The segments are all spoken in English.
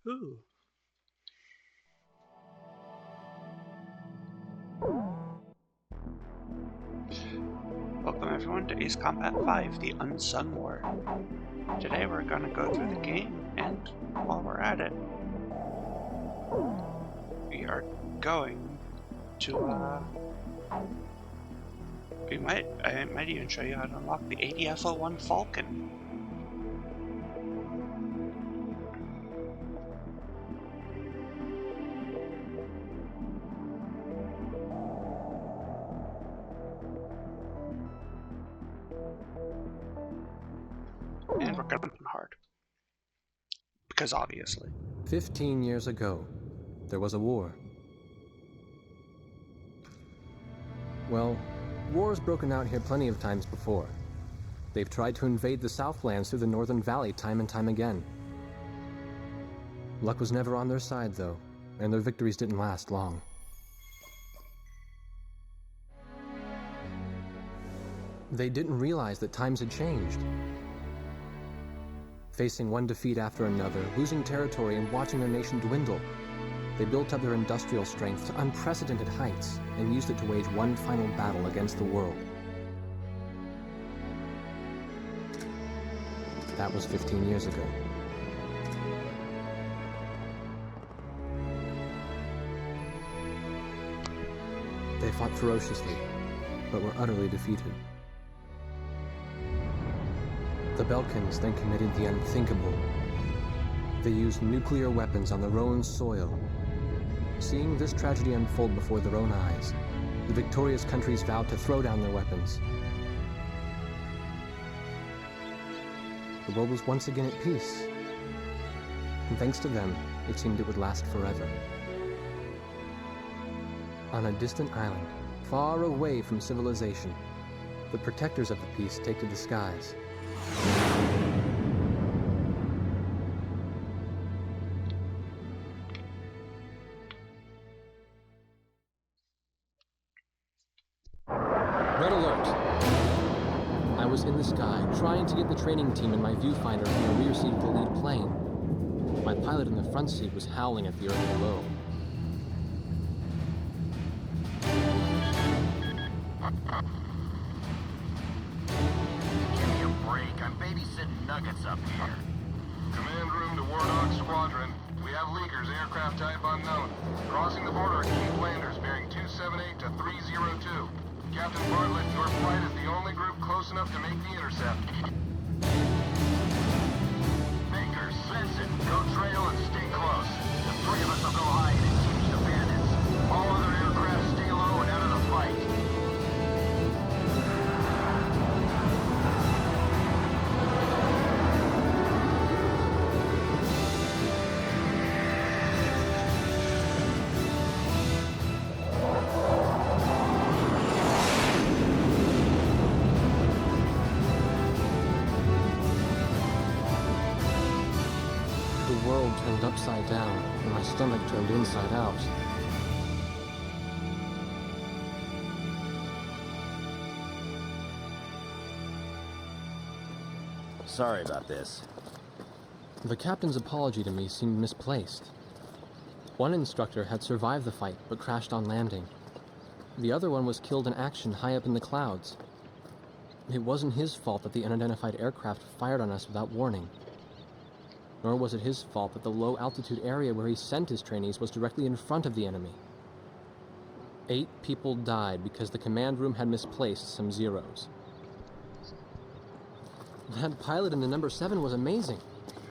Ooh. Welcome everyone to Ace Combat 5, the Unsung War. Today we're going to go through the game, and while we're at it, we are going to, I might even show you how to unlock the Ep.1 Falcon. And we're going to run hard. Because obviously. 15 years ago, there was a war. Well, war's broken out here plenty of times before. They've tried to invade the Southlands through the Northern Valley time and time again. Luck was never on their side, though, and their victories didn't last long. They didn't realize that times had changed. Facing one defeat after another, losing territory and watching their nation dwindle, they built up their industrial strength to unprecedented heights and used it to wage one final battle against the world. That was 15 years ago. They fought ferociously, but were utterly defeated. The Belkans then committed the unthinkable. They used nuclear weapons on their own soil. Seeing this tragedy unfold before their own eyes, the victorious countries vowed to throw down their weapons. The world was once again at peace, and thanks to them, it seemed it would last forever. On a distant island, far away from civilization, the protectors of the peace take to the skies. Red alert! I was in the sky, trying to get the training team in my viewfinder from the rear seat of the lead plane. My pilot in the front seat was howling at the earth below. Give me a break. I'm babysitting nuggets up here. Command room to Warnock Squadron. We have leakers, aircraft type unknown. Crossing the border at Cape Landers, bearing 278 to 302. Captain Bartlett, your flight is the only group close enough to make the intercept. Baker, sense it. Go trail and stay close. The three of us will go hide and teach the bandits. All other aircraft stay low and out of the fight. The world turned upside down, and my stomach turned inside out. Sorry about this. The captain's apology to me seemed misplaced. One instructor had survived the fight, but crashed on landing. The other one was killed in action high up in the clouds. It wasn't his fault that the unidentified aircraft fired on us without warning. Nor was it his fault that the low-altitude area where he sent his trainees was directly in front of the enemy. 8 people died because the command room had misplaced some zeros. That pilot in the number 7 was amazing.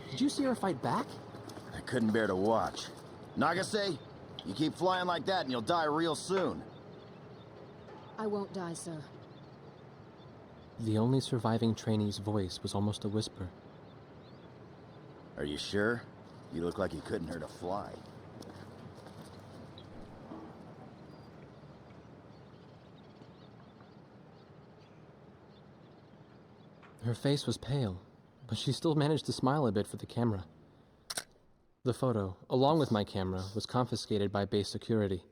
Did you see her fight back? I couldn't bear to watch. Nagase, you keep flying like that and you'll die real soon. I won't die, sir. The only surviving trainee's voice was almost a whisper. Are you sure? You look like you couldn't hurt a fly. Her face was pale, but she still managed to smile a bit for the camera. The photo, along with my camera, was confiscated by base security.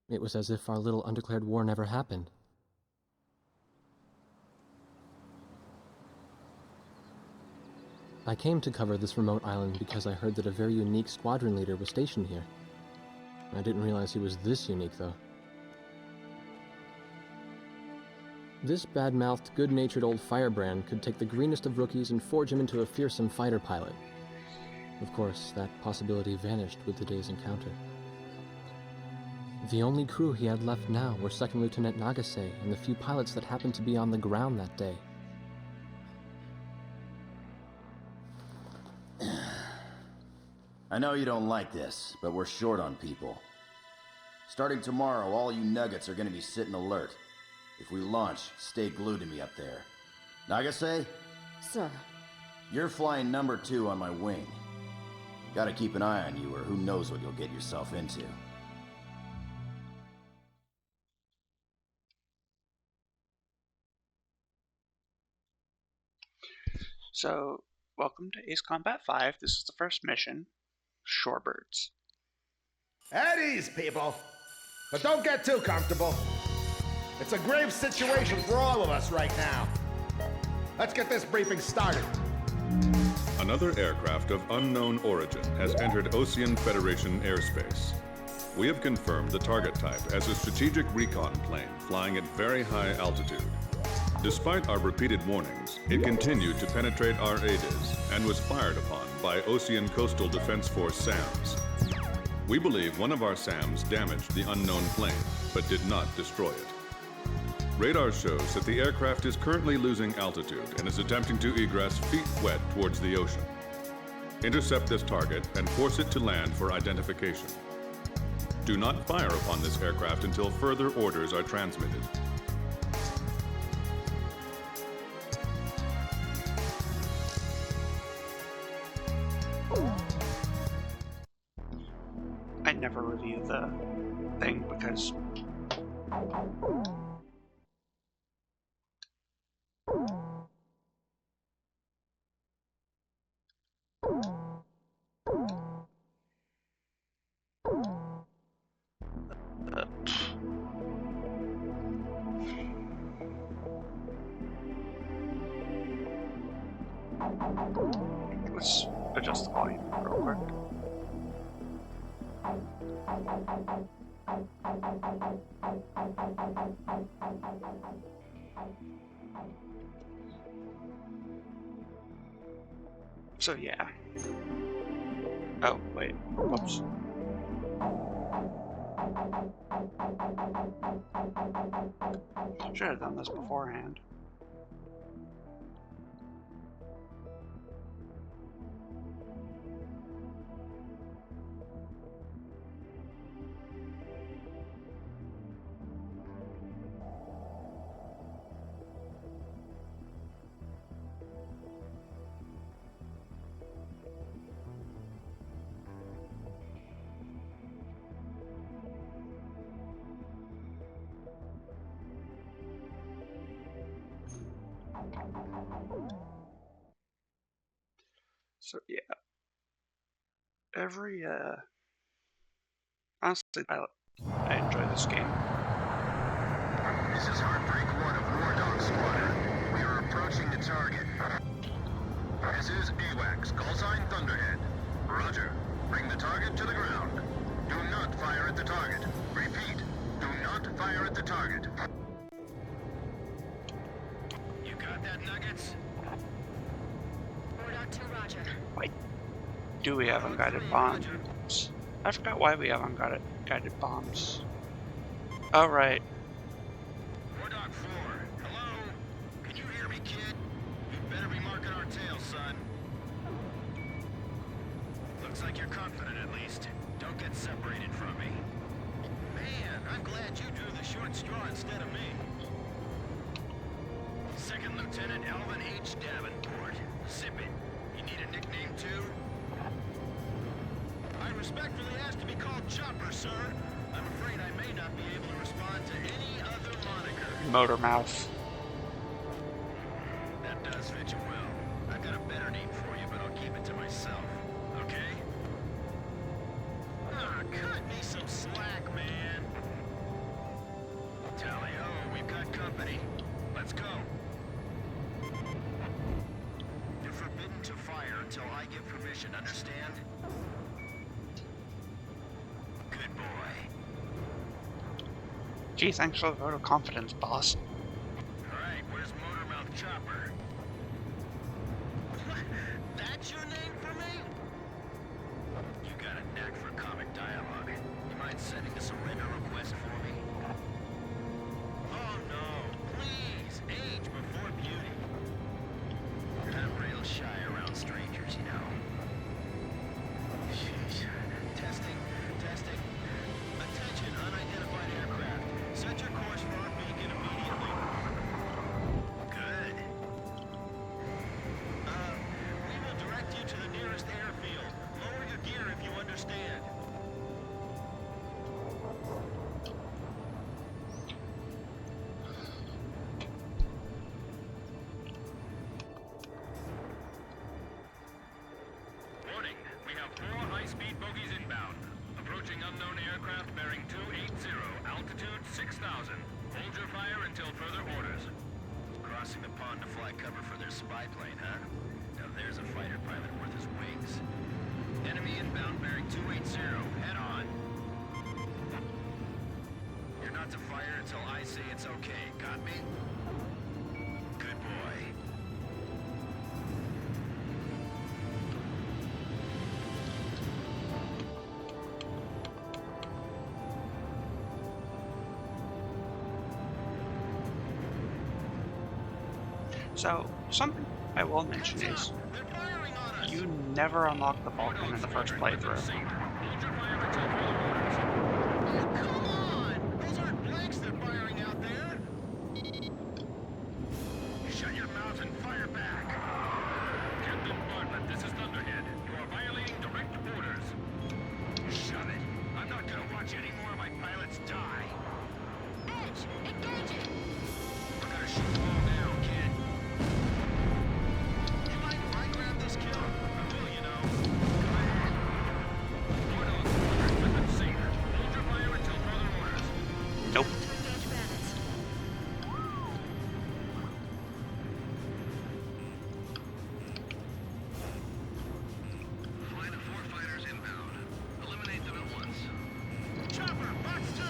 It was as if our little undeclared war never happened. I came to cover this remote island because I heard that a very unique squadron leader was stationed here. I didn't realize he was this unique, though. This bad-mouthed, good-natured old firebrand could take the greenest of rookies and forge him into a fearsome fighter pilot. Of course, that possibility vanished with today's encounter. The only crew he had left now were Second Lieutenant Nagase and the few pilots that happened to be on the ground that day. I know you don't like this, but we're short on people. Starting tomorrow, all you nuggets are gonna be sitting alert. If we launch, stay glued to me up there. Nagase, Sir, you're flying number 2 on my wing. Gotta keep an eye on you, or who knows what you'll get yourself into. So, welcome to Ace Combat 5. This is the first mission, Shorebirds. At ease, people. But don't get too comfortable. It's a grave situation for all of us right now. Let's get this briefing started. Another aircraft of unknown origin has entered Ocean Federation airspace. We have confirmed the target type as a strategic recon plane flying at very high altitude. Despite our repeated warnings, it continued to penetrate our ADIS and was fired upon by Ocean Coastal Defense Force SAMs. We believe one of our SAMs damaged the unknown plane, but did not destroy it. Radar shows that the aircraft is currently losing altitude and is attempting to egress feet wet towards the ocean. Intercept this target and force it to land for identification. Do not fire upon this aircraft until further orders are transmitted. I never review the thing because let's adjust the volume real quick. So yeah. Oh, wait. Whoops. Should have done this beforehand. So yeah, honestly, I enjoy this game. This is Heartbreak 1 of War Dog Squadron. We are approaching the target. This is AWACS, call sign Thunderhead. Roger. Bring the target to the ground. Do not fire at the target. Repeat, do not fire at the target. You got that, Nuggets? Word out to Roger. Why do we have unguided bombs? I forgot why we have unguided bombs. Oh, right. War Dog 4, hello? Can you hear me, kid? You better be marking our tail, son. Looks like you're confident, at least. Don't get separated from me. Man, I'm glad you drew the short straw instead of me. Second Lieutenant Alvin H. Davenport. Sip it. You need a nickname, too? I respectfully ask to be called Chopper, sir. I'm afraid I may not be able to respond to any other moniker. Motor mouth. That does fit you well. I've got a better name for you, but I'll keep it to myself. Okay? Ah, cut me some slack, man. Tally-ho, we've got company. Let's go. You're forbidden to fire until I give permission, understand? Good boy. Gee, thanks for the vote of confidence, boss. Alright, where's Motormouth Chopper? That's your name for me? You got a knack for comic dialogue. You mind sending a surrender request for me? Oh no, please, age before beauty. I'm real shy around strangers, you know. Sheesh. Testing. Attention, unidentified aircraft. Set your course for our beacon immediately. Good. We will direct you to the nearest airfield. Lower your gear if you understand. Warning, we have 4 high-speed bogies inbound. Approaching unknown aircraft bearing 280, altitude 6,000. Hold your fire until further orders. Crossing the pond to fly cover for their spy plane, huh? Now there's a fighter pilot worth his wings. Enemy inbound bearing 280, head on. You're not to fire until I say it's okay, got me? Good boy. So, something I will mention is, you never unlock the Vulcan in the first playthrough. Come on! Those aren't blanks they're firing out there! Shut your mouth and fire back! Captain Bartlett, this is Thunderhead. You are violating direct orders. Shut it! I'm not gonna watch any more of my pilots die! Edge, engage it! We're gonna shoot them all down, kid. You mind if I grab this kill? I will, you know. Go ahead. War Dog, weapon safe. Hold your fire until further orders. Nope. Engage bandits. Fly the 4 fighters inbound. Eliminate them at once. Chopper, box 2!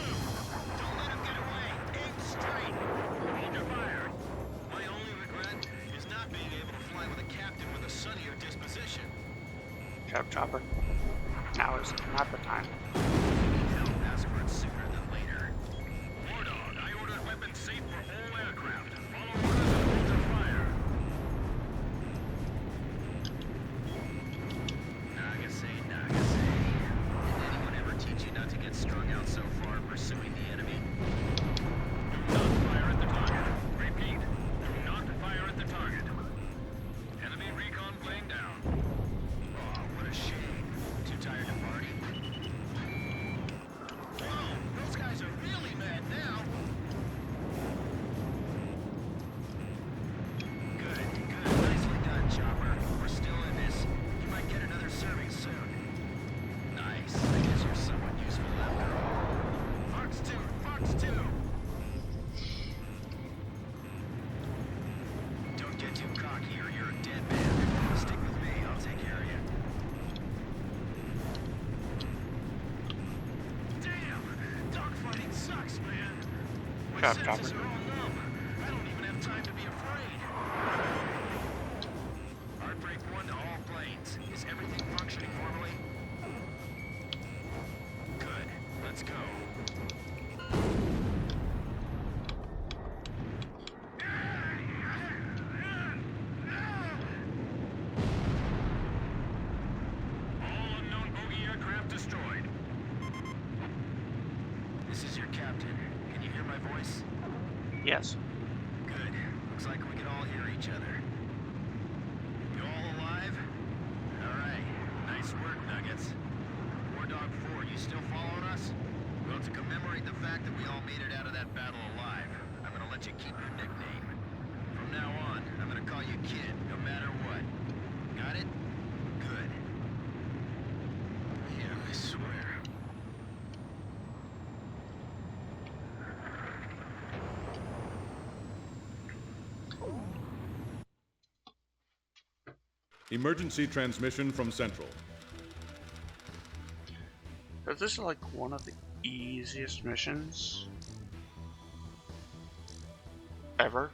Don't let him get away. Aim straight. Hold your fire. My only regret is not being able to fly with a captain with a sunnier disposition. Chopper. Now is not the time. Hell, ask for it sooner than later. War Dog, I ordered weapons safe for all aircraft. Follow orders and hold your fire. Nagase. Did anyone ever teach you not to get strung out so far pursuing the enemy? Do not fire at the target. Repeat, do not fire at the target. Enemy recon plane down. Oh, what a shame. Too tired to party? Whoa, those guys are really mad now. Good. Nicely done, Chopper. We're still in this. You might get another serving soon. Nice. I guess you're somewhat useful after all. Fox 2! Don't get too cocky or you're a dead man. Stick with me, I'll take care of you. Damn! Dogfighting sucks, man! My Chopper. senses are all numb. I don't even have time to be afraid. Heartbreak 1 to all planes. Is everything functioning normally? Good. Let's go. All unknown bogey aircraft destroyed. This is your captain. Can you hear my voice? Yes. Good. Looks like we can all hear each other. You all alive? Alright. Nice work, Nuggets. War Dog 4, you still following us? Well, to commemorate the fact that we all made it out of that battle alive, I'm gonna let you keep your nickname. From now on, I'm gonna call you Kid, no matter what. Got it? Good. Yeah, I swear. Emergency transmission from Central. So this is like one of the easiest missions ever.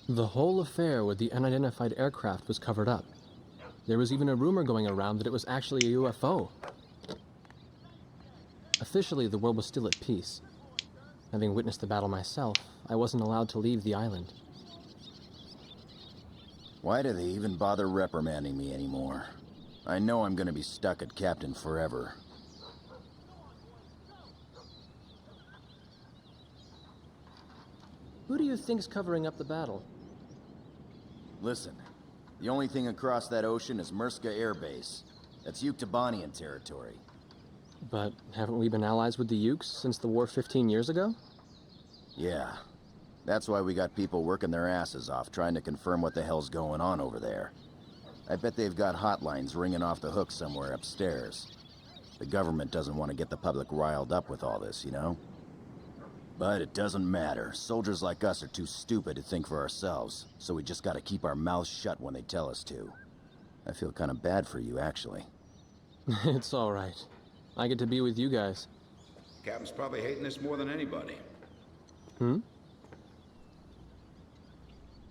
The whole affair with the unidentified aircraft was covered up. There was even a rumor going around that it was actually a UFO. Officially, the world was still at peace. Having witnessed the battle myself, I wasn't allowed to leave the island. Why do they even bother reprimanding me anymore? I know I'm gonna be stuck at Captain forever. Who do you think's covering up the battle? Listen, the only thing across that ocean is Murska Air Base. That's Yuktobanian territory. But haven't we been allies with the Ukes since the war 15 years ago? Yeah. That's why we got people working their asses off trying to confirm what the hell's going on over there. I bet they've got hotlines ringing off the hook somewhere upstairs. The government doesn't want to get the public riled up with all this, you know? But it doesn't matter. Soldiers like us are too stupid to think for ourselves, so we just gotta keep our mouths shut when they tell us to. I feel kind of bad for you, actually. It's all right. I get to be with you guys. Captain's probably hating this more than anybody. Hmm?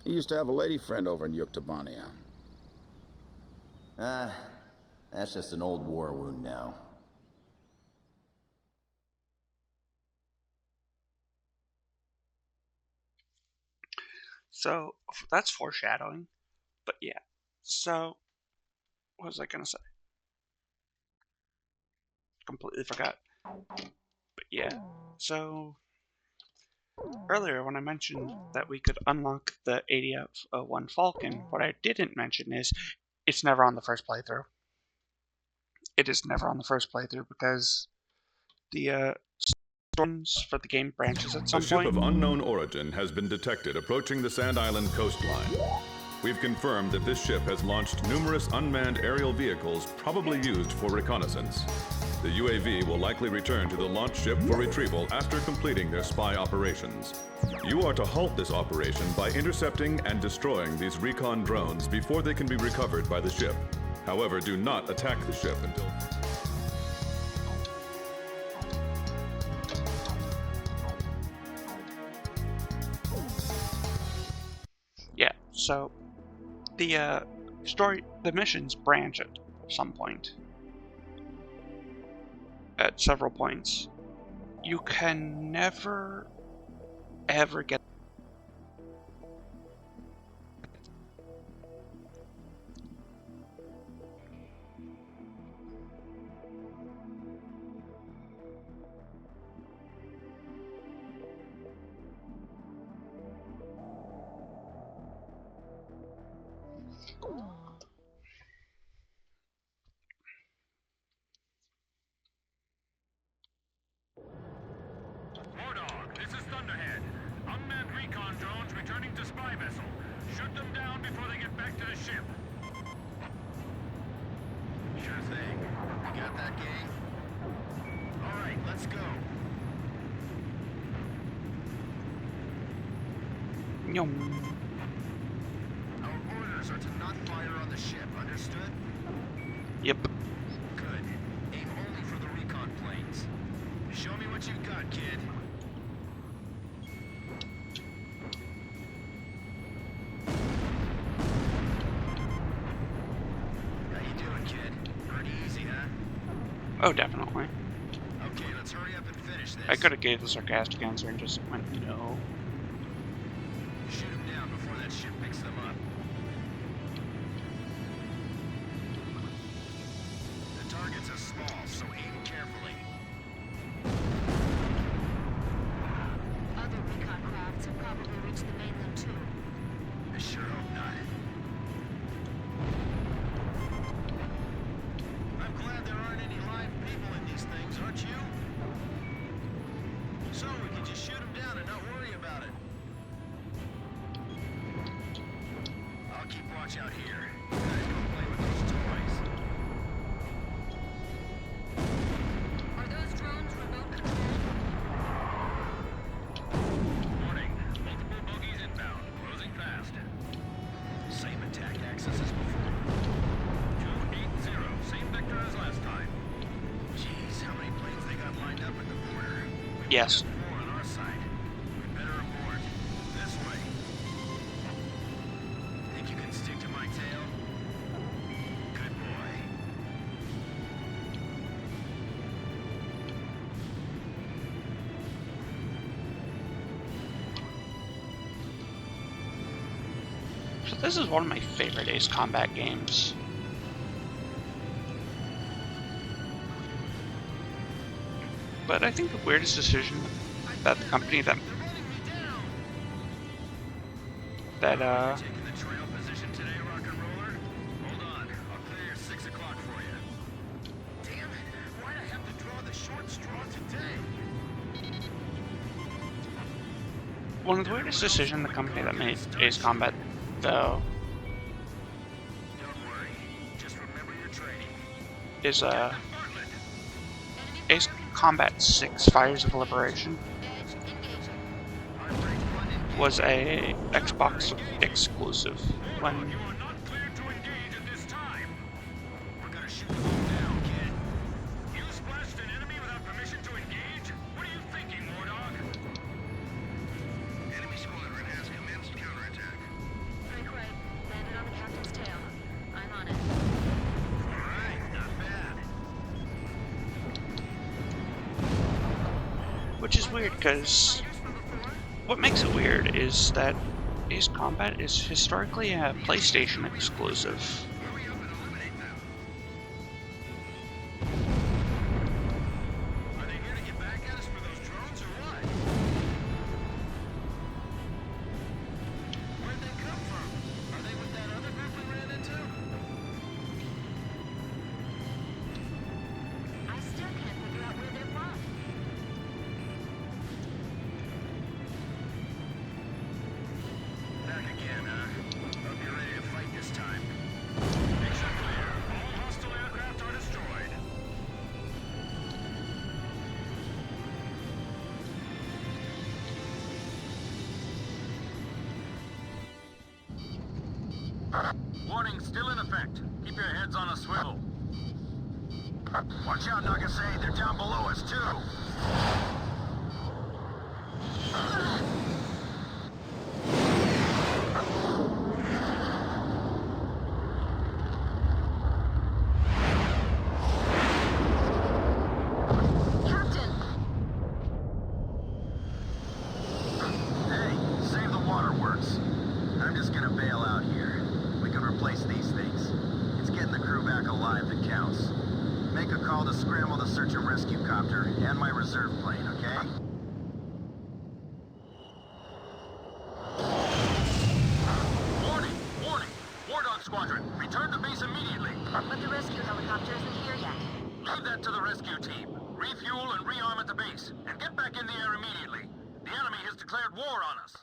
He used to have a lady friend over in Yuktobania. That's just an old war wound now. So that's foreshadowing. But yeah. So what was I gonna say? Completely forgot. But yeah. So earlier when I mentioned that we could unlock the Ep.1 Falcon, what I didn't mention is it's never on the first playthrough. It is never on the first playthrough because the storms for the game branches at some A ship point. of unknown origin has been detected approaching the Sand Island coastline. We've confirmed that this ship has launched numerous unmanned aerial vehicles probably used for reconnaissance. The UAV will likely return to the launch ship for retrieval after completing their spy operations. You are to halt this operation by intercepting and destroying these recon drones before they can be recovered by the ship. However, do not attack the ship until... Yeah, so the missions branch at some point. At several points. You can never, ever get Wardog, this is Thunderhead. Unmanned recon drones returning to spy vessel. Shoot them down before they get back to the ship. Sure thing. You got that, gang? All right, let's go. Our orders are to not fire on the ship, understood? Yep. Good. Aim only for the recon planes. Show me what you've got, kid. How you doing, kid? Pretty easy, huh? Oh, definitely. Okay, let's hurry up and finish this. I could have gave the sarcastic answer and just went no. Shoot them down before that ship picks them up. The targets are small, so aim carefully. Other recon crafts have probably reached the mainland too. I sure hope not. I'm glad there aren't any live people in these things, aren't you? So we can just shoot them down and not worry about it. I'll keep watch out here. You guys go play with those toys. Are those drones remote controlled? Warning. Multiple bogies inbound. Closing fast. Yes. More on our side. We better abort. This way. Think you can stick to my tail? Good boy. So this is one of my favorite Ace Combat games. But I think the weirdest decision that the company that Taking the trail position today, rock and roller? Hold on, I'll clear your 6 o'clock for you. Damn it, why'd I have to draw the short straw today? one of the weirdest decision the company that made Ace Combat, though, Don't worry, just remember your training. is Enemy Ace fire Combat 6 Fires of Liberation Edge engaging. was a Xbox exclusive when You are not cleared to engage at this time. We're gonna shoot them all down, kid. You splashed an enemy without permission to engage? What are you thinking, Wardog? Enemy squadron has commenced counterattack. Break right. Landed on the captain's tail. I'm on it. Alright, not bad. which is weird because Fighters from before? what makes it weird is that Ace Combat is historically a PlayStation exclusive. Hurry up and eliminate them. Are they here to get back at us for those drones or what? Where'd they come from? Are they with that other group we ran into? I still can't figure out where they're from. Back again, huh? Hope you're ready to fight this time. Mission clear. All hostile aircraft are destroyed. Warning still in effect. Keep your heads on a swivel. Watch out, Nagasei. They're down below us, too. Captain! Hey, save the waterworks. I'm just gonna bail out here. We can replace these things. It's getting the crew back alive that counts. Make a call to scramble the search and rescue copter and my reserve plane, okay? Warning! Warning! War Dog Squadron, return to base immediately. But the rescue helicopter isn't here yet. Leave that to the rescue team. Refuel and rearm at the base, and get back in the air immediately. The enemy has declared war on us.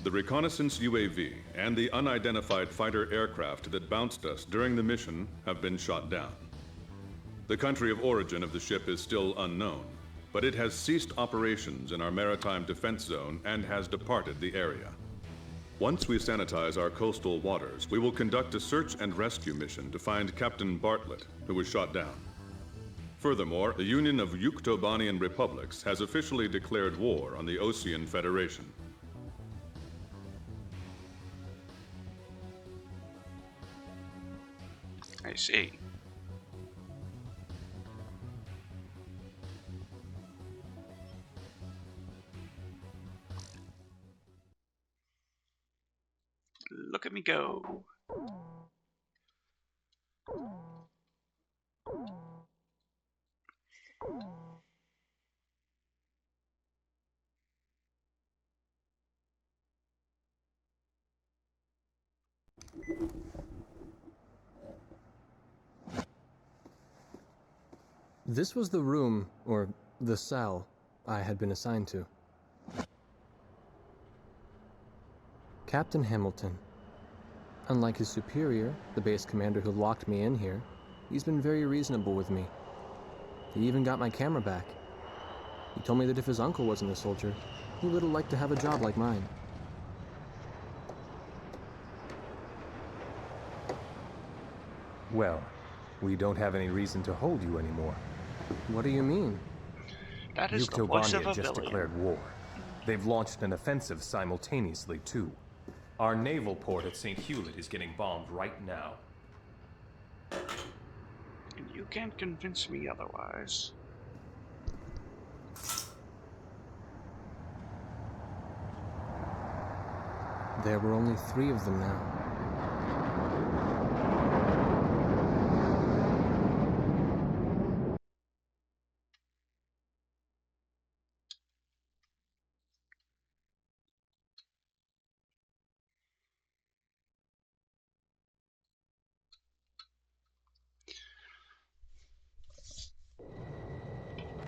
The reconnaissance UAV and the unidentified fighter aircraft that bounced us during the mission have been shot down. The country of origin of the ship is still unknown, but it has ceased operations in our maritime defense zone and has departed the area. Once we sanitize our coastal waters, we will conduct a search and rescue mission to find Captain Bartlett, who was shot down. Furthermore, the Union of Yuktobanian Republics has officially declared war on the Osean Federation. I see. Look at me go. This was the room, or the cell, I had been assigned to. Captain Hamilton. Unlike his superior, the base commander who locked me in here, he's been very reasonable with me. He even got my camera back. He told me that if his uncle wasn't a soldier, he would have liked to have a job like mine. Well, we don't have any reason to hold you anymore. What do you mean? That is the voice of Yuktobania a just villain. declared war. They've launched an offensive simultaneously, too. Our naval port at St. Hewlett is getting bombed right now. And you can't convince me otherwise. There were only 3 of them now.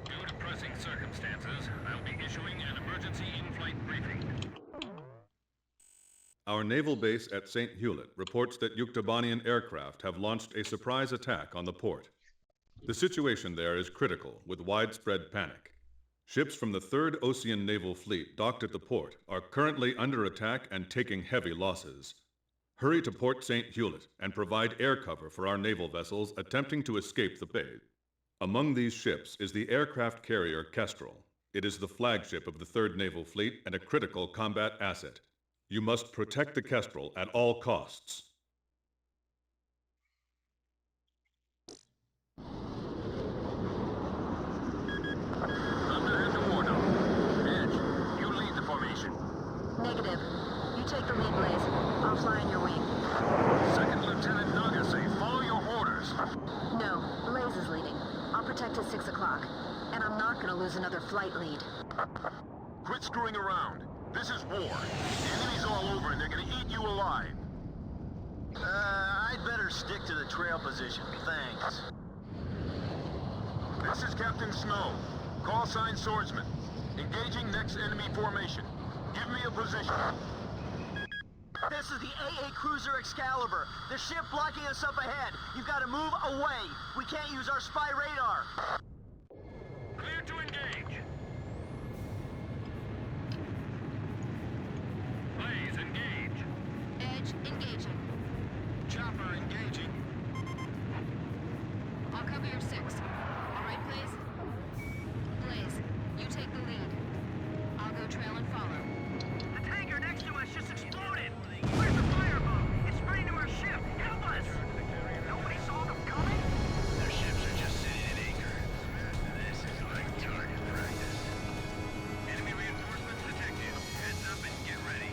Due to pressing circumstances, I'll be issuing an emergency in-flight briefing. Our naval base at St. Hewlett reports that Yuktobanian aircraft have launched a surprise attack on the port. The situation there is critical, with widespread panic. Ships from the 3rd Ocean Naval Fleet docked at the port are currently under attack and taking heavy losses. Hurry to Port St. Hewlett and provide air cover for our naval vessels attempting to escape the bay. Among these ships is the aircraft carrier Kestrel. It is the flagship of the 3rd Naval Fleet and a critical combat asset. You must protect the Kestrel at all costs. Thunderhead to Wardom. Edge, you lead the formation. Negative. You take the lead, Blaze. I'll fly in your wing. Second Lieutenant Nagase, follow your orders. No, Blaze is leading. I'll protect at 6 o'clock. And I'm not gonna lose another flight lead. Quit screwing around. This is war. The enemy's all over and they're gonna eat you alive. I'd better stick to the trail position, thanks. This is Captain Snow. Call sign Swordsman. Engaging next enemy formation. Give me a position. This is the AA Cruiser Excalibur. The ship blocking us up ahead. You've got to move away. We can't use our spy radar. Clear to engage. Blaze, engage. Edge, engaging. Chopper, engaging. I'll cover your 6. All right, Blaze? Blaze, you take the lead. I'll go trail and follow. The tanker next to us just exploded. Where's the fireboat? It's spraying to our ship. Help us! Nobody saw them coming? Their ships are just sitting at anchor. This is like target practice. Enemy reinforcements detected. Heads up and get ready.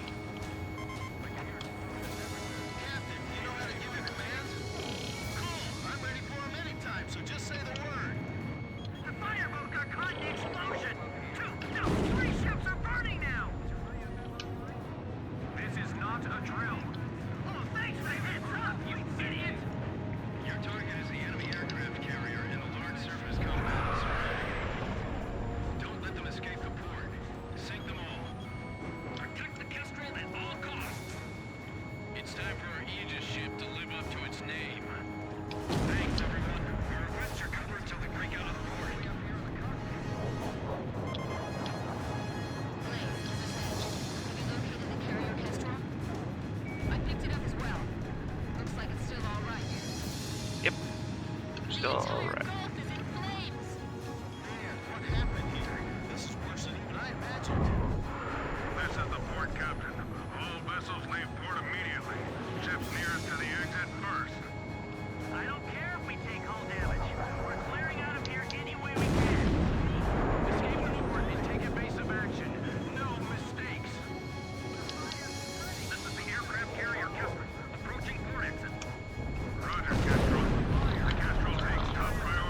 Captain, you know how to give your commands? Cool. I'm ready for them anytime, so just say the word. The fireboat got caught in the explosion. 3 ships are burning now. This is not a drill. Oh, thanks for the heads up, you idiot. Your target is the enemy aircraft carrier and the large surface compound surrounding it. Don't let them escape the port. Sink them all. Protect the Kestrel at all costs. It's time for our Aegis ship to live up to its name. Thanks, everyone. Our events are covered until they break out of the port. Blaze, this is Edge. Have you located the carrier Kestrel? I picked it up as well. Looks like it's still all right. Yep. Still The entire alright. Gulf is in flames. Man, what happened here? This is worse than even I imagined. This is the port captain. All vessels leave port immediately. Ships nearest to the exit first. I don't care if we take hull damage. We're clearing out of here any way we can. Escape to the port and take evasive action. No mistakes. This is the aircraft carrier Kestrel. Approaching port exit. Roger, Kestrel. The Kestrel takes top priority.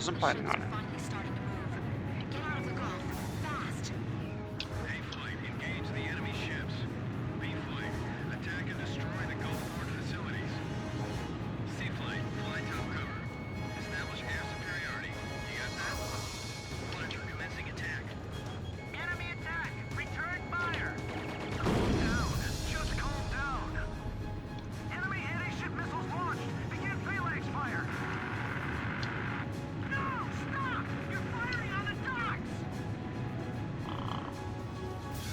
wasn't planning on it. Finally starting to move. Get out of the Gulf. Fast. A-Flight, engage the enemy ships. B-Flight, attack and destroy the Gulf port facilities. C-Flight, fly top cover. Establish air superiority. You got that? Monitor, commencing attack. Enemy attack! Return fire! Calm down. Just calm down. Enemy anti-ship missiles launched. Begin phalanx fire. No! Stop! You're firing on the docks!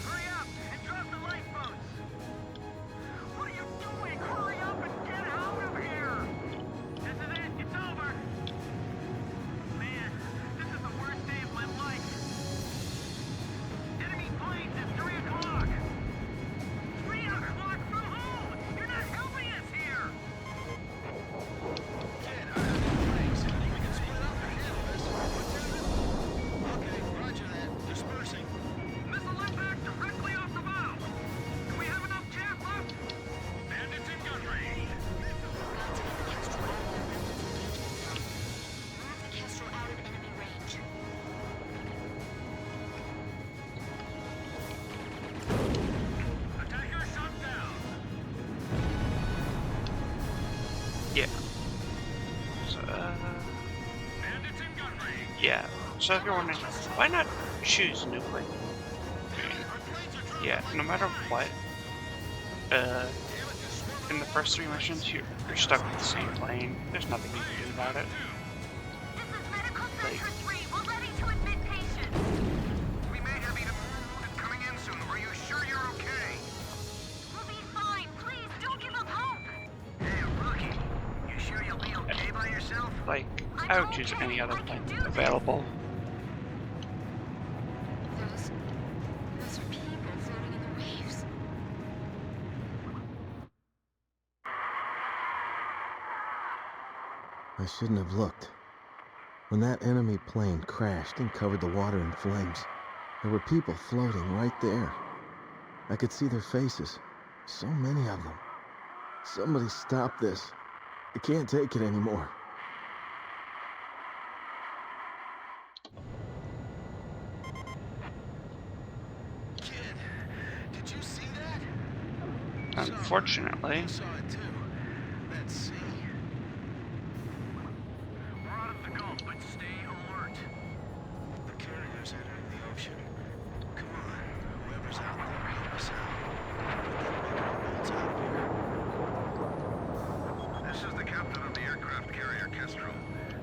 Hurry up and drop the lifeboats! What are you doing? Hurry up and get out of here! This is it. It's over. Man, this is the worst day of my life. Enemy planes at 3 o'clock! 3 o'clock from home! You're not helping us here! Kid, I have the flanks. We can split up and handle this. Okay, roger that. Dispersing. Missile impact directly off the bow! Do we have enough chaff left? Bandits in gun range. Move the Kestrel out of enemy range. Attacker shot down. Yeah. So, Bandits in gun range. yeah. So if you're wondering, why not choose nuclear? Yeah, no matter what, in the first 3 missions, you're stuck with the same plane. There's nothing you can do about it. This is Medical Like- Center 3. We're ready to admit patients. We may have even more wounded coming in soon. Are you sure you're okay? We'll be fine. Please, don't give up hope. Hey, rookie. You sure you'll be okay by yourself? Like, I would choose any other plane available. Those are people floating in the waves. I shouldn't have looked. When that enemy plane crashed and covered the water in flames, there were people floating right there. I could see their faces. So many of them. Somebody stop this. I can't take it anymore. Kid, did you see that? Unfortunately, I saw it too. That sea. We're out of the Gulf, but stay alert. The carrier's entering the ocean. Come on, whoever's out there, help us out. Put that boats out here. This is the captain of the aircraft carrier Kestrel.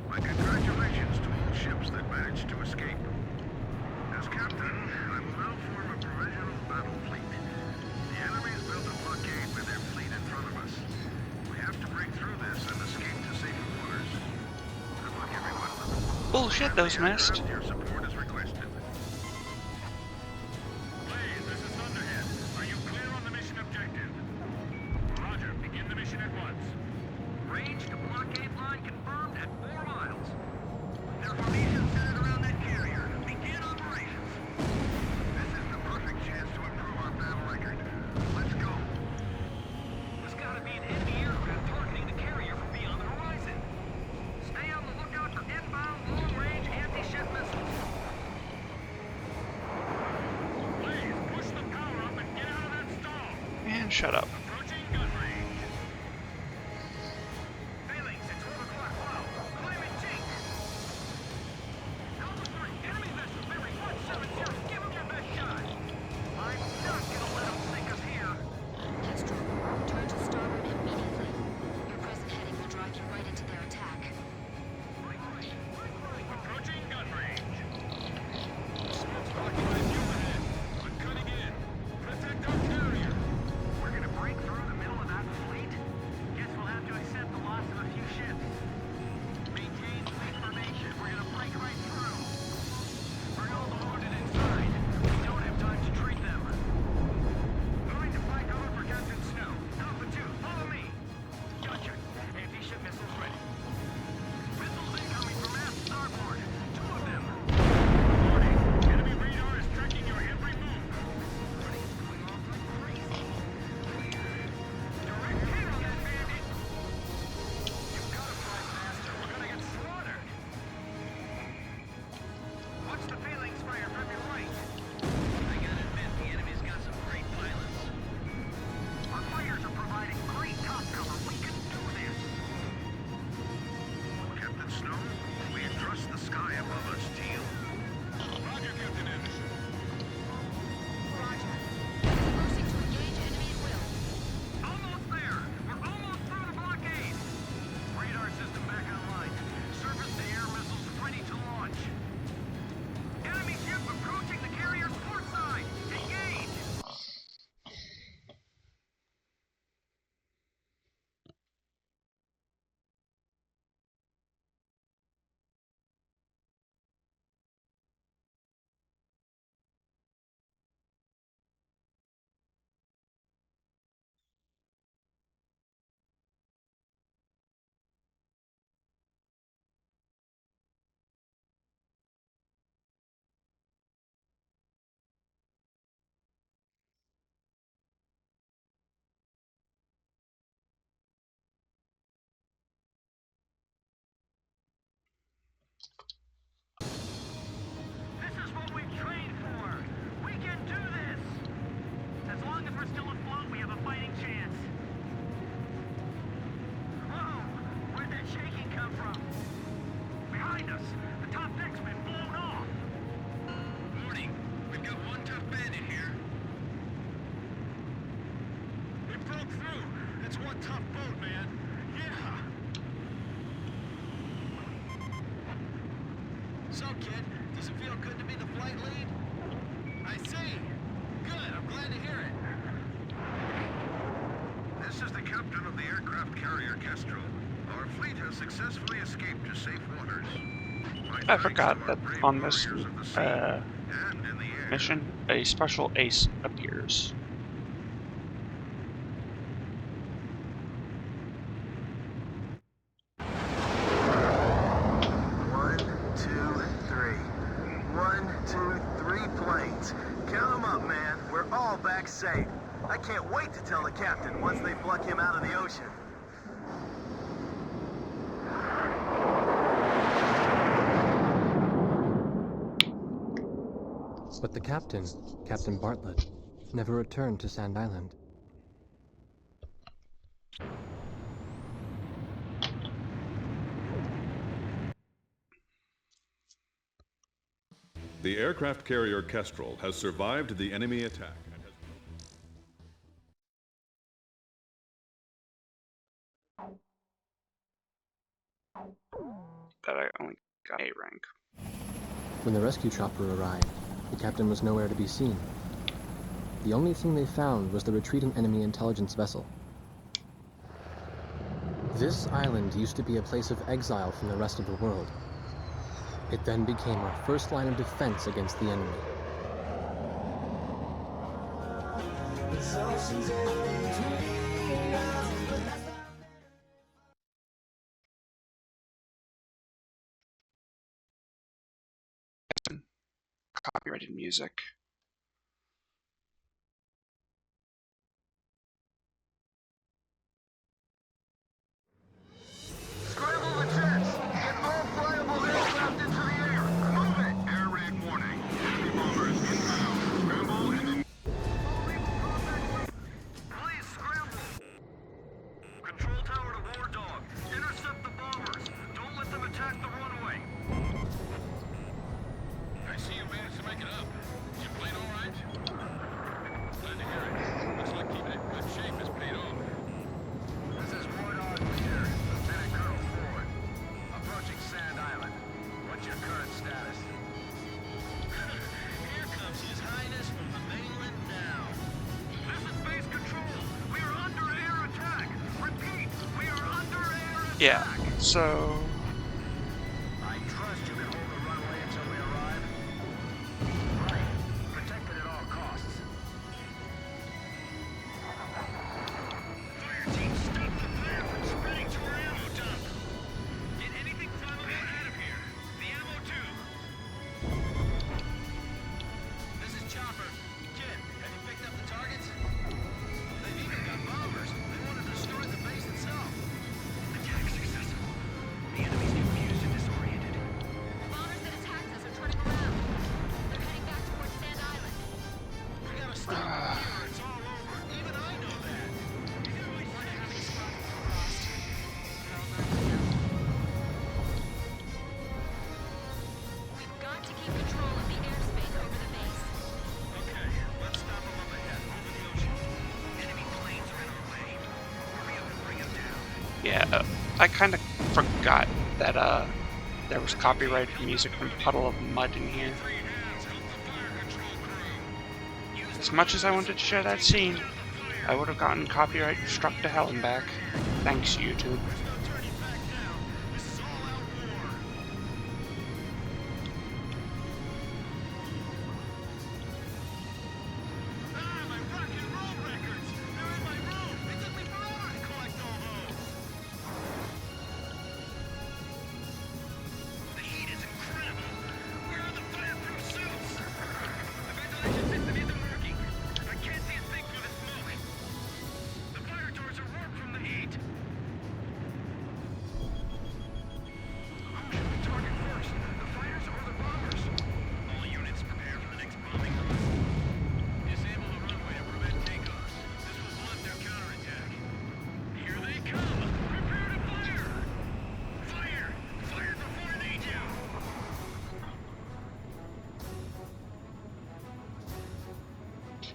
My congratulations to all ships that managed to escape. As captain, I will now form a provisional battle fleet. The enemy's built a blockade with their fleet in front of us. We have to break through this and escape to safer waters. Good luck, everyone. bullshit, those missed. Your support is requested. Blaze, this is Thunderhead. Are you clear on the mission objective? Roger. Begin the mission at once. Range to blockade line confirmed at 4 miles. Their formation centered around that carrier. Begin operations. This is the perfect chance to improve our battle record. Let's go. There's gotta be an enemy aircraft targeting the carrier from beyond the horizon. Stay on the lookout for inbound long-range anti-ship missiles. Blaze, push the power up and get out of that stall. And shut up. Approaching gun range. Phalanx at 12 o'clock low. Climate jink. Alpha 3, enemy vessel bearing 170. Give them your best shot. I'm not gonna let them sink us here. Kestrel, turn to starboard immediately. Your present heading will drive you right into their attack. Approaching gun range. Smoke's blocking my view ahead. I'm cutting in. Protect our carrier. We're gonna break a tough boat, man. Yeah. So, kid, does it feel good to be the flight lead? I see. Good, I'm glad to hear it. This is the captain of the aircraft carrier Kestrel. Our fleet has successfully escaped to safe waters. I forgot that on this mission, a special ace appears. One, two, three. 1, 2, 3 planes. Count them up, man. We're all back safe. I can't wait to tell the captain once they pluck him out of the ocean. But the captain, Captain Bartlett, never returned to Sand Island. The aircraft carrier Kestrel has survived the enemy attack and has... That I only got A rank. When the rescue chopper arrived, the captain was nowhere to be seen. The only thing they found was the retreating enemy intelligence vessel. This island used to be a place of exile from the rest of the world. It then became our first line of defense against the enemy. Copyrighted music. Scramble the jets! Get all flyable aircraft into the air! Move it! Air raid warning. Enemy bombers inbound. Scramble and Please scramble! Control tower to War Dog. Intercept the bombers. Don't let them attack the runway. I see you managed to make it up. Is your plane all right? Glad to hear it. Looks like keeping it in good shape has paid off. This is War Dog here. Lieutenant Colonel Ford. Approaching Sand Island. What's your current status? Here comes His Highness from the mainland now. This is base control. We are under air attack. Repeat, we are under air attack. Yeah, so I trust you can hold the runway until we arrive. Right. Protect it at all costs. Fire team, stop the flare from spreading to our ammo dump. Get anything flammable out of here. The ammo tube. This is Chopper. Kid, have you picked up the targets? They've even got bombers. They want to destroy the base itself. Attack successful. The enemy's confused and disoriented. The bombers that attacked us are turning around. They're heading back towards Sand Island. We gotta stop them here or it's all over. Even I know that. You can always find how many squadrons are lost. We've got to keep control of the airspace over the base. Okay, let's stop them up ahead, over the ocean. Enemy planes are in our way. Hurry up and bring them down. yeah, I kind of forgot that there was copyrighted music from Puddle of Mud in here. As much as I wanted to share that scene, I would have gotten copyright struck to hell and back. Thanks, YouTube.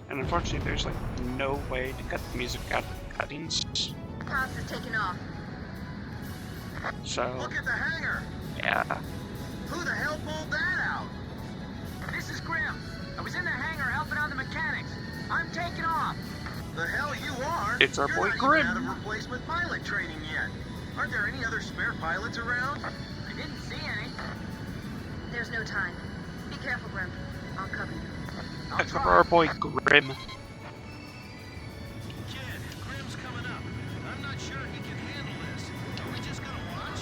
And unfortunately, there's like no way to cut the music out of the cuttings. Cops is taking off. So, Look at the hangar! yeah. Who the hell pulled that out? This is Grim. I was in the hangar helping out the mechanics. I'm taking off. The hell you are? It's our You're boy not Grim. even out of replacement pilot training yet. Aren't there any other spare pilots around? I didn't see any. There's no time. Be careful, Grim. I'll cover you. I cover our boy Grim. Kid, Grim's coming up. I'm not sure he can handle this. Are we just gonna watch?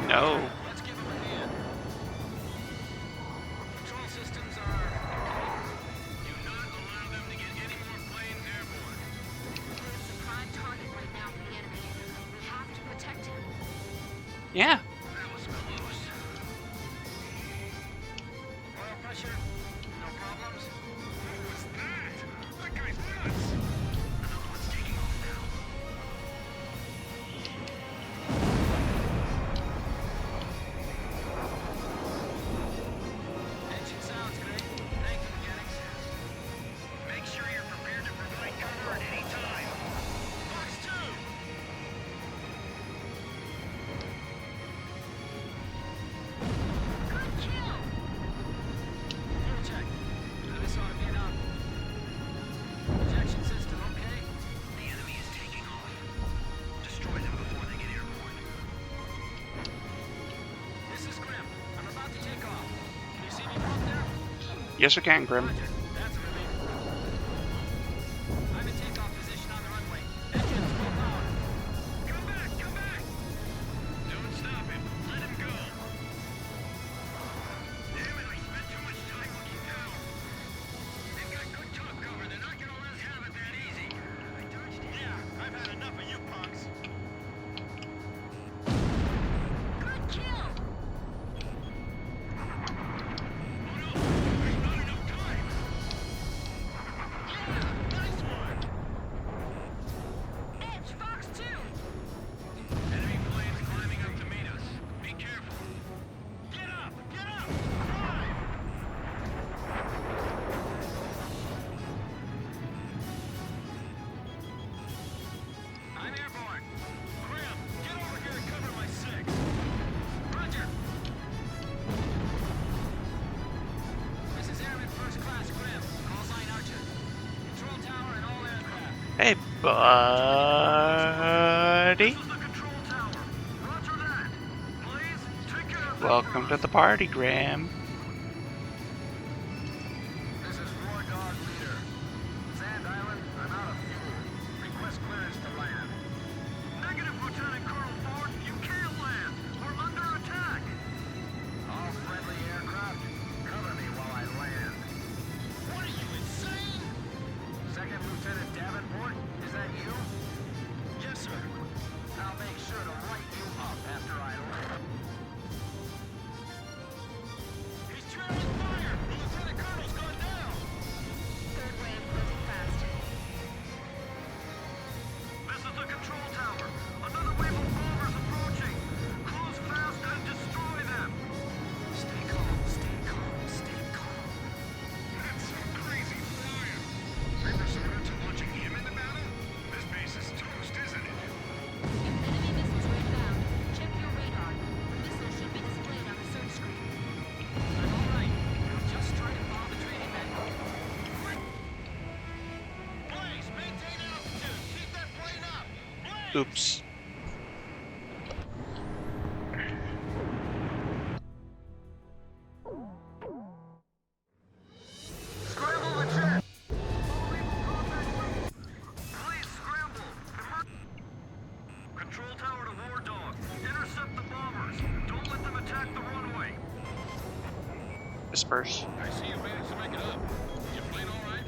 No. Let's give him a hand. Control systems are... Do not allow them to get any more planes airborne. Grim's a prime target right now for the enemy. We have to protect him. Yeah. That was close. Oil pressure? No problems? What was that? That guy's nuts! Another one's taking off now. Engine sounds great. Thank you, mechanics. Make sure you're prepared to provide cover at any time. Box 2! Good kill! Fuel check. This ought to be enough. Ejection system okay? The enemy is taking off. Destroy them before they get airborne. This is Grim. I'm about to take off. Can you see me from there? Yes, we can, Grim. Roger. That's a relief. I'm in takeoff position on the runway. Engines full power. Come back! Come back! Don't stop him. Let him go. Damn it, I spent too much time looking down. They've got good top cover. They're not gonna let us have it that easy. I dodged it. Yeah, I've had enough of you punks. Good kill! Oh no! There's not enough time! Yeah! Nice one! Edge, Fox 2! Enemy planes climbing up to meet us. Be careful. Get up! Get up! Drive! I'm airborne. Grim, get over here and cover my 6. Roger. This is Airman First Class Grim. Call sign Archer. Control tower and all aircraft. Hey, buddy. This is the control tower. Roger that. Please, take care of that Welcome to the party, Grim. This is War Dog Leader. Sand Island, I'm out of fuel. Request clearance to land. Negative, Lieutenant Colonel Ford. You can't land. We're under attack. All friendly aircraft, cover me while I land. What are you, insane? Second Lieutenant Davenport, is that you? Yes, sir. I'll make sure to light you up after I land. He's trailing fire! The Lieutenant Colonel's gone down! Third wave closing fast. This is the control tower. Another wave of bombers approaching. Close fast and destroy them. Stay calm, stay calm, stay calm. That's some crazy fire. They resorted to launching him in the battle? This base is toast, isn't it? If enemy missiles are inbound, check your radar. The missile should be displayed on the search screen. I'm all right. I'm just trying to follow the training manual. Blaze, maintain altitude. Keep that plane up. Blaze! Oops. Scramble the jet! Please scramble! Control tower to War Dog. Intercept the bombers. Don't let them attack the runway. Disperse. I see you managed to make it up. Your plane all right?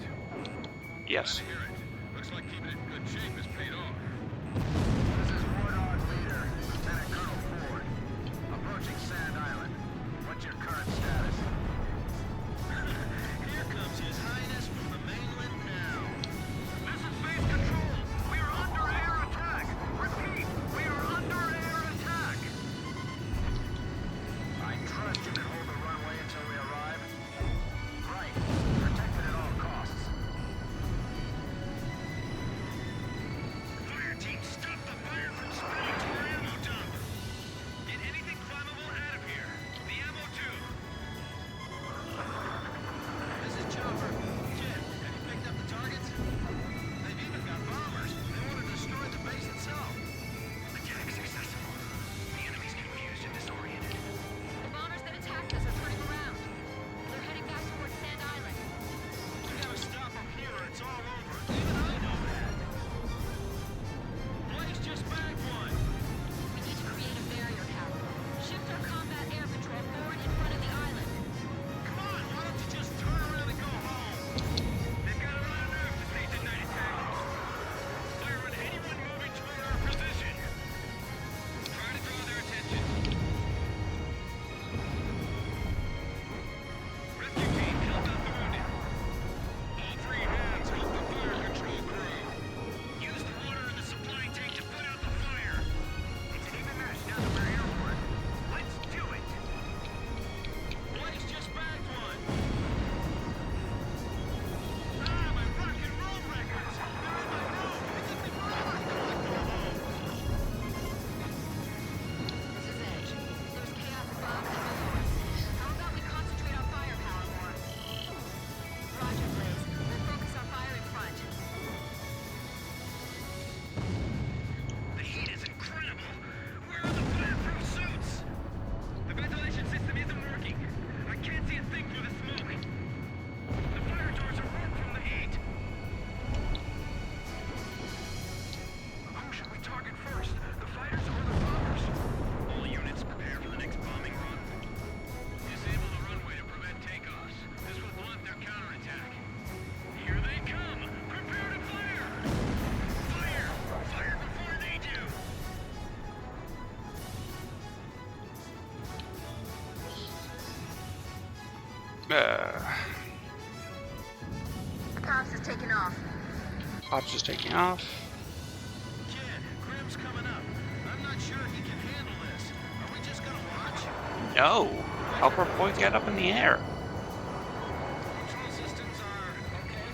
Yes. Glad to hear it. Looks like keeping it in good shape has paid off. This is War Dog Leader, Lieutenant Colonel Ford. Approaching Sand Island. What's your current status? Here comes His Highness from the mainland now. This is base control. We are under air attack. Repeat, we are under air attack. I trust you can hold the runway until we arrive. Right. Protect it at all costs. Pops is taking off. Pops is taking off. Kid, Grim's coming up. I'm not sure he can handle this. Are we just gonna watch? No! Help our boy get up in the air. Control systems are okay.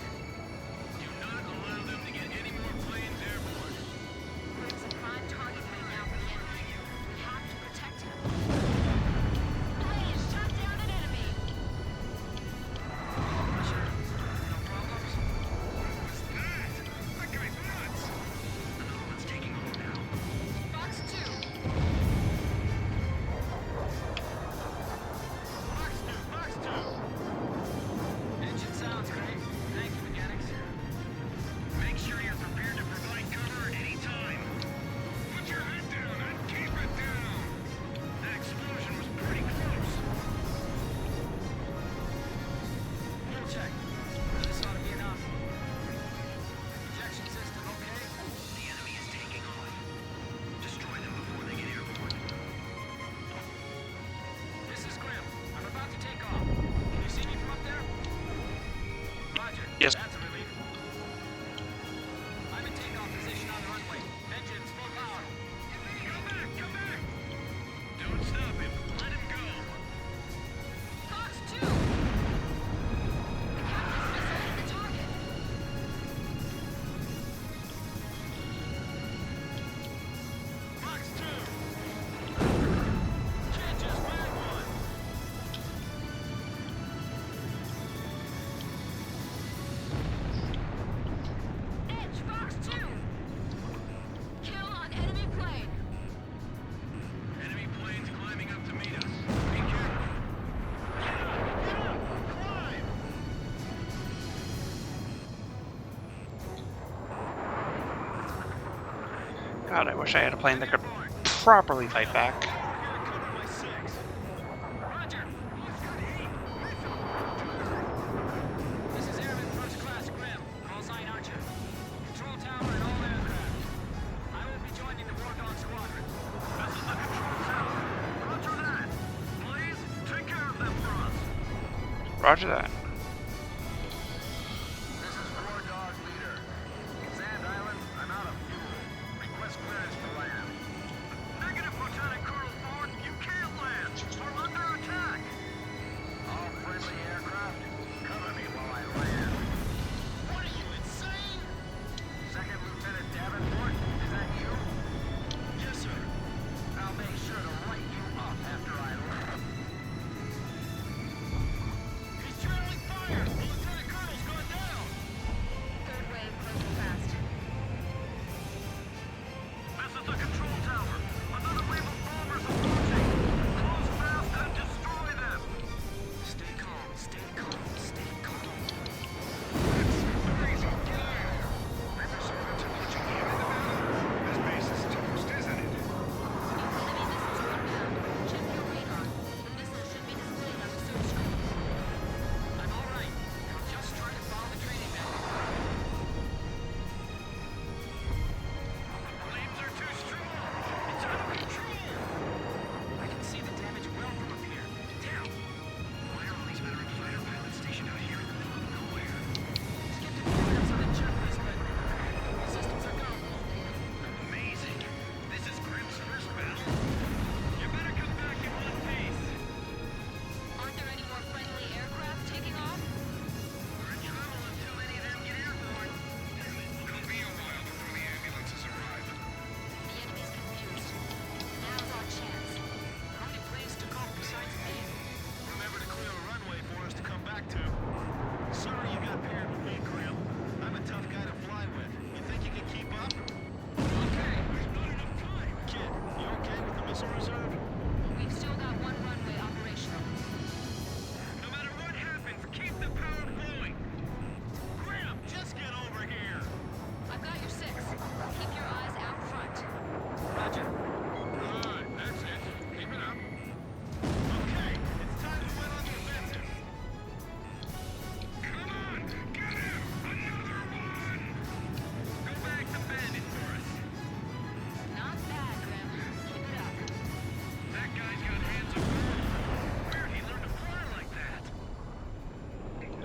Do not allow them to get any more planes airborne. Grim's a prime target right now for the enemy. We have to protect him. Please, shut down an enemy. Pressure. No problems. What's that? That guy's nuts. Another one's taking off now. Fox 2. Fox 2. Engine sounds great. Thank you, mechanics. Make sure you're prepared to provide cover at any time. Put your head down and keep it down. That explosion was pretty close. Fuel check. This ought to be enough. Ejection system okay? The enemy is taking off. Destroy them before they get airborne. This is Grim. I'm about to take off. Can you see me from up there? Roger. Yes. That's a relief. I'm in takeoff position on the runway. Engines full power. Come back! Come back! Don't stop him. Let him go. Fox 2. The captain's missile hit the target. Fox 2. Kid just bagged one. Edge, Fox 2. Kill on enemy plane. Enemy planes climbing up to meet us. Be careful. Get up! Climb! God, I wish I had a plane that could properly fight back. Cover my 6. Roger. This is Airman First Class Grim. Call sign Archer. Control tower and all aircraft. I will be joining the War Dog Squadron. This is the control tower. Roger that. Please take care of them for us. Roger that. This is War Dog Leader. Sand Island, I'm out of fuel. Request clearance to land. Negative, Lieutenant Colonel Ford. You can't land. We're under attack. All friendly aircraft, cover me while I land. What are you, insane? Second Lieutenant Davenport, is that you? Yes, sir. I'll make sure to light you up after I land. He's trailing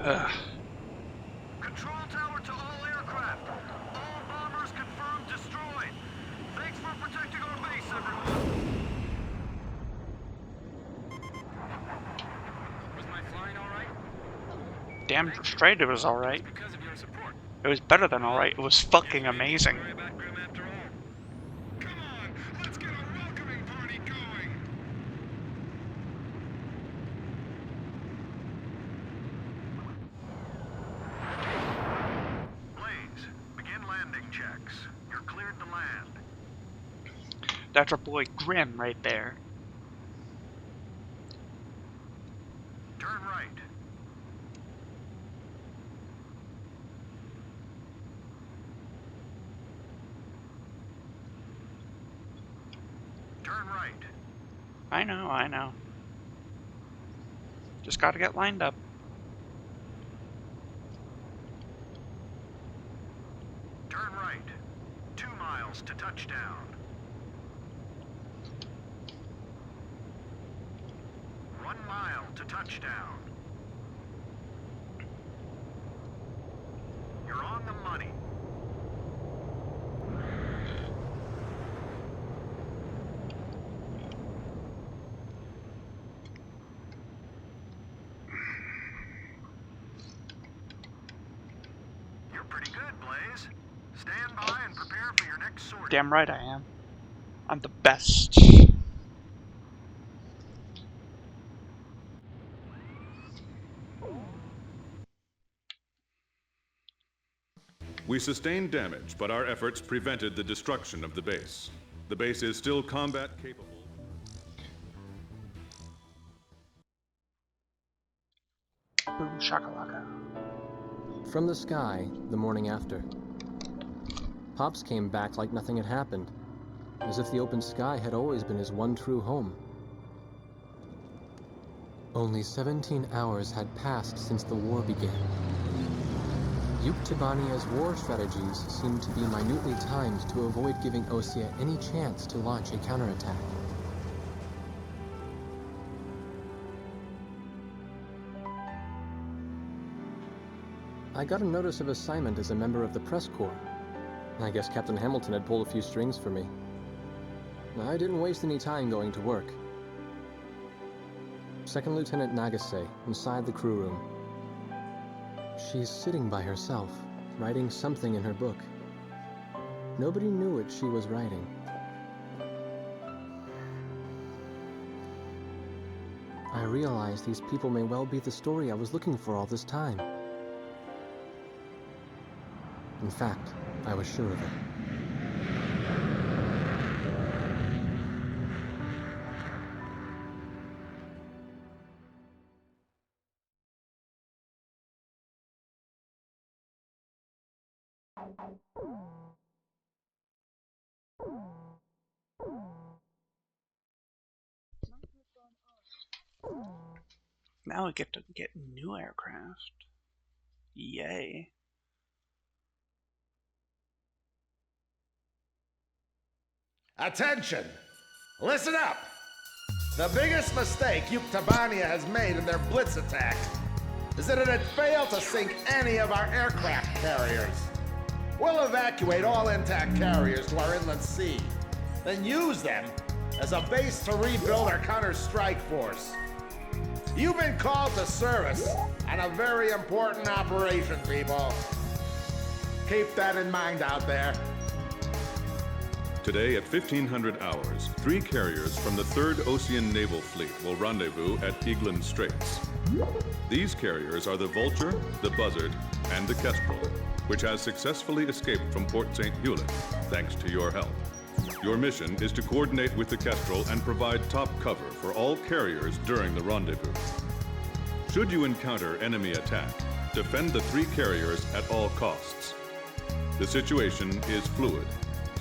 Ugh. Control tower to all aircraft. All bombers confirmed destroyed. Thanks for protecting our base, everyone. Was my flying all right? Damn straight it was alright. It's because of your support. It was better than alright. It was fucking amazing. Worry about Grim after all. Come on, let's get a welcoming party going. Blaze, begin landing checks. You're cleared to land. That's our boy Grim right there. Turn right. Turn right. I know. Just gotta get lined up. Turn right. 2 miles to touchdown. 1 mile to touchdown. You're on the money. You're pretty good, Blaze. Stand by and prepare for your next sortie. Damn right I am. I'm the best. We sustained damage, but our efforts prevented the destruction of the base. The base is still combat capable. Boom shakalaka. From the sky, the morning after, Pops came back like nothing had happened, as if the open sky had always been his one true home. Only 17 hours had passed since the war began. Yuktibania's war strategies seemed to be minutely timed to avoid giving Osea any chance to launch a counterattack. I got a notice of assignment as a member of the press corps. I guess Captain Hamilton had pulled a few strings for me. I didn't waste any time going to work. Second Lieutenant Nagase, inside the crew room. She's sitting by herself, writing something in her book. Nobody knew what she was writing. I realized these people may well be the story I was looking for all this time. In fact, I was sure of it. Now we get to get new aircraft. Yay. Attention! Listen up! The biggest mistake Yuktibania has made in their blitz attack is that it had failed to sink any of our aircraft carriers. We'll evacuate all intact carriers to our inland sea, then use them as a base to rebuild our counter-strike force. You've been called to service on a very important operation, people. Keep that in mind out there. Today at 1500 hours, 3 carriers from the 3rd Ocean Naval Fleet will rendezvous at Eglin Straits. These carriers are the Vulture, the Buzzard, and the Kestrel, which has successfully escaped from Port St. Hewlett, thanks to your help. Your mission is to coordinate with the Kestrel and provide top cover for all carriers during the rendezvous. Should you encounter enemy attack, defend the 3 carriers at all costs. The situation is fluid,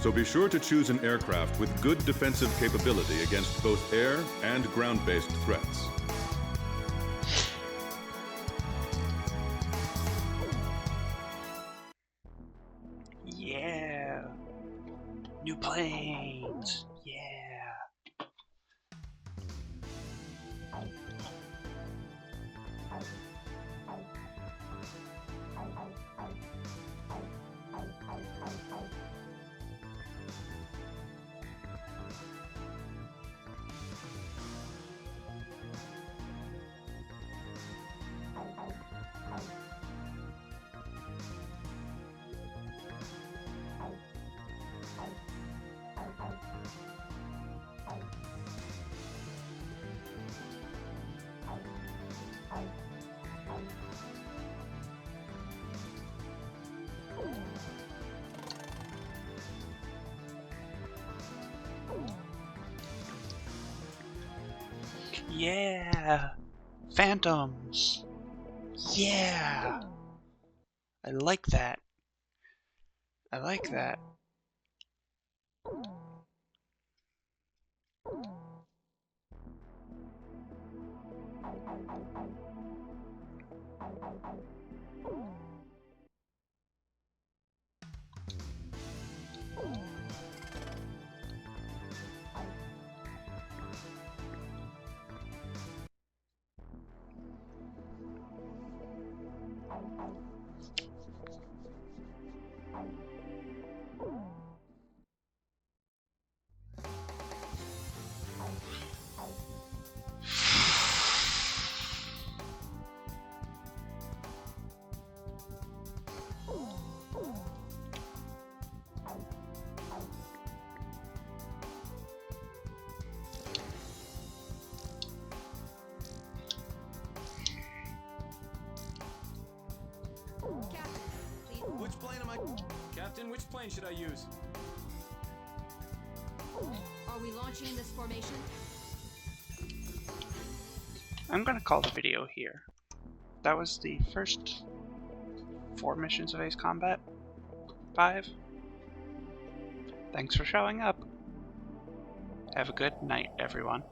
so be sure to choose an aircraft with good defensive capability against both air and ground-based threats. Yeah. New planes. Yeah. Yeah! Phantoms! Yeah! I like that. I like that. Which plane am I... Captain, which plane should I use? Are we launching in this formation? I'm gonna call the video here. That was the first 4 missions of Ace Combat 5. Thanks for showing up. Have a good night, everyone.